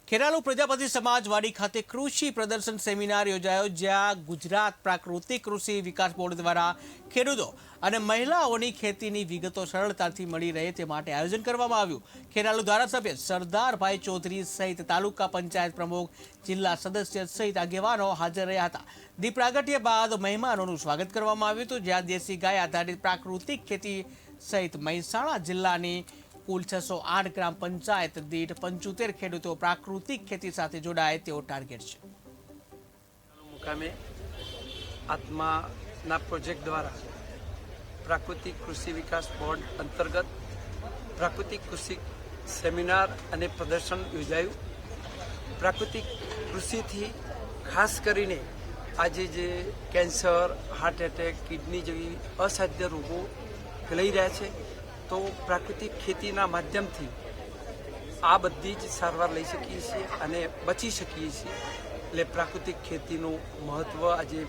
ખેરાલુ પ્રજાપતિ સમાજવાડી ખાતે કૃષિ પ્રદર્શન સેમિનાર યોજાયો, જ્યાં ગુજરાત પ્રાકૃતિક કૃષિ વિકાસ બોર્ડ દ્વારા ખેડૂતો અને મહિલાઓની ખેતીની વિગતો સરળતાથી મળી રહે તે માટે આયોજન કરવામાં આવ્યું। ખેરાલુ ધારાસભ્ય સરદારભાઈ ચૌધરી સહિત તાલુકા પંચાયત પ્રમુખ, જિલ્લા સદસ્ય સહિત આગેવાનો હાજર રહ્યા હતા। દીપ પ્રાગટ્ય બાદ મહેમાનોનું સ્વાગત કરવામાં આવ્યું હતું, જ્યાં દેશી ગાય આધારિત પ્રાકૃતિક ખેતી સહિત મહેસાણા જિલ્લાની કુલ 608 ગ્રામ પંચાયત દીઠ 75 ખેડૂતો પ્રાકૃતિક ખેતી સાથે જોડાય તેવો ટાર્ગેટ છે। મુકામે આત્માના પ્રોજેક્ટ દ્વારા પ્રાકૃતિક કૃષિ વિકાસ બોર્ડ અંતર્ગત પ્રાકૃતિક કૃષિ સેમિનાર અને પ્રદર્શન યોજાયું। પ્રાકૃતિક કૃષિથી ખાસ કરીને આજે જે કેન્સર, હાર્ટ એટેક, કિડની જેવી અસાધ્ય રોગો ફેલાઈ રહ્યા છે, તો પ્રાકૃતિક ખેતીના માધ્યમથી આ બધી જ સારવાર લઈ શકીએ છીએ અને બચી શકીએ છીએ। એટલે પ્રાકૃતિક ખેતીનું મહત્ત્વ આજે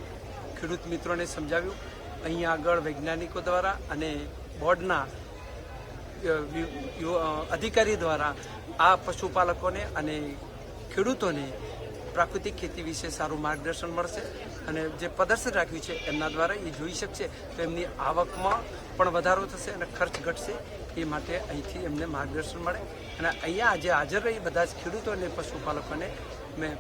ખેડૂત મિત્રોને સમજાવ્યું। અહીંયા આગળ વૈજ્ઞાનિકો દ્વારા અને બોર્ડના અધિકારી દ્વારા આ પશુપાલકોને અને ખેડૂતોને પ્રાકૃતિક ખેતી વિશે સારું માર્ગદર્શન મળશે અને જે પ્રદર્શન રાખ્યું છે એમના દ્વારા એ જોઈ શકશે તો એમની આવકમાં પણ વધારો થશે અને ખર્ચ ઘટશે। એ માટે અહીંથી એમને માર્ગદર્શન મળે અને અહીંયા આજે હાજર રહી બધા જ ખેડૂતો અને પશુપાલકોને મેં